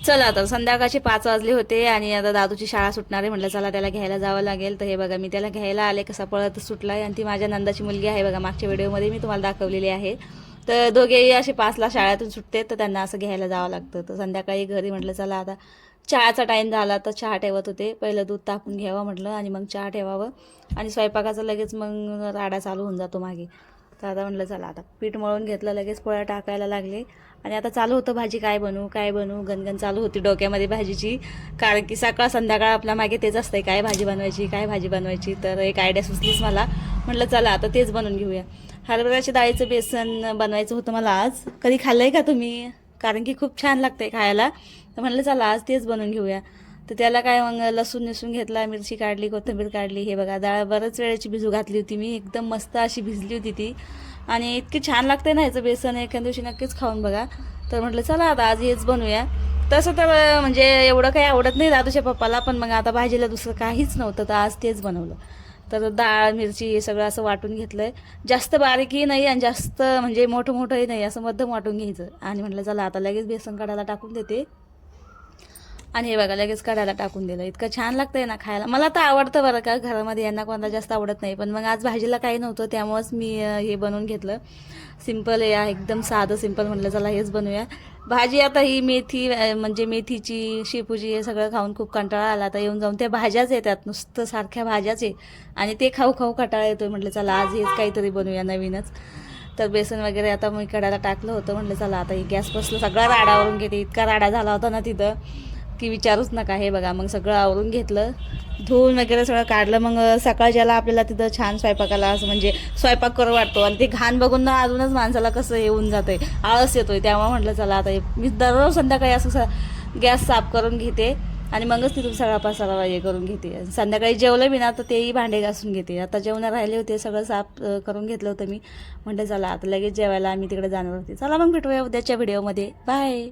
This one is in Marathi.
चला आता संध्याकाळचे 5 वाजले होते आणि आता दादूची शाळा सुटणार आहे. म्हटलं चला त्याला घ्यायला जावं लागेल. तर हे बघा मी त्याला घ्यायला आले, कसा पळत सुटलाय. आणि ती माझ्या नंदाची मुलगी आहे बघा, मागच्या व्हिडिओमध्ये मी तुम्हाला दाखवलेली आहे. तर दोघेही असे 5ला शाळेतून सुटते, तर त्यांना असं घ्यायला जावं लागतं. तर संध्याकाळी घरी म्हटलं चला आता चहाचा टाईम झाला, तर चहा ठेवत होते. पहिलं दूध तापून घ्यावं म्हटलं आणि मग चहा ठेवावं. आणि स्वयंपाकाचं लगेच मग राडा चालू होऊन जातो मागे. तर आता म्हटलं चला आता पीठ मळून घेतलं, लगेच पोळ्या टाकायला लागले. आणि आता चालू होतं भाजी काय बनवू काय बनवू, गणगण चालू होती डोक्यामध्ये भाजीची. कारण की सकाळ संध्याकाळ आपल्या मागे तेच असतंय, काय भाजी बनवायची काय भाजी बनवायची. तर एक आयडिया सुचलीच मला, म्हटलं चला आता तेच बनवून घेऊया. हरभऱ्याच्या डाळीचं बेसन बनवायचं होतं मला आज. कधी खाल्लं आहे का तुम्ही? कारण की खूप छान लागतंय खायला. तर म्हटलं चला आज तेच बनवून घेऊया. तर त्याला काय मग लसूण निसून घेतला, मिरची काढली, कोथिंबीर काढली. हे बघा डाळ बऱ्याच वेळेची भिजू घातली होती मी, एकदम मस्त अशी भिजली होती ती. आणि इतकी छान लागते ना ह्याचं बेसन, एखाद्या दिवशी नक्कीच खाऊन बघा. तर म्हटलं चला आता आज हेच बनवूया. तसं तर म्हणजे एवढं काही आवडत नाही दादूच्या पप्पाला, पण मग आता भाजीला दुसरं काहीच नव्हतं, तर आज तेच बनवलं. तर डाळ मिरची हे सगळं असं वाटून घेतलं आहे. जास्त बारीकही नाही आणि जास्त म्हणजे मोठं मोठंही नाही, असं मध्यम वाटून घ्यायचं. आणि म्हटलं चला आता लगेच बेसन काढायला टाकून देते. आणि हे बघा लगेच काढायला टाकून दिलं. इतकं छान लागतंय ना खायला. मला तर आवडतं बरं का, घरामध्ये यांना कोणाला जास्त आवडत नाही, पण मग आज भाजीला काही नव्हतं त्यामुळंच मी हे बनवून घेतलं. सिंपल आहे एकदम साधं सिंपल, म्हटलं चला हेच बनवूया. भाजी आता ही मेथी म्हणजे मेथीची शेपूची हे सगळं खाऊन खूप कंटाळा आला. आता येऊन जाऊन त्या भाज्याच येतात, नुसतं सारख्या भाज्याच आहे. आणि ते खाऊ खाऊ कंटाळा येतोय. म्हटलं चला आज हेच काहीतरी बनवूया नवीनच. तर बेसन वगैरे आता मी कडायला टाकलं होतं. म्हटलं चला आता ही गॅस बसलं, सगळा राडा आवरून घेते. इतका राडा झाला होता ना तिथं की विचारूच नका. हे बघा मग सगळं आवरून घेतलं, धुवून वगैरे सगळं काढलं. मग सकाळच्याला आपल्याला तिथं छान स्वयंपाकाला असं म्हणजे स्वयंपाक करू वाटतो. आणि ते घाण बघून ना अजूनच माणसाला कसं येऊन जातंय, आळस येतोय. त्यामुळे म्हटलं चला आता मी दररोज संध्याकाळी असं गॅस साफ करून घेते आणि मगच तिथून सगळा पसारा हे करून घेते. संध्याकाळी जेवलं मी ना तर तेही भांडे घासून घेते. आता जेवण राहिले होते, सगळं साफ करून घेतलं होतं मी. म्हटलं चला आता लगेच जेवायला आम्ही तिकडे जाणार होते. चला मग भेटूया उद्याच्या व्हिडिओमध्ये. बाय.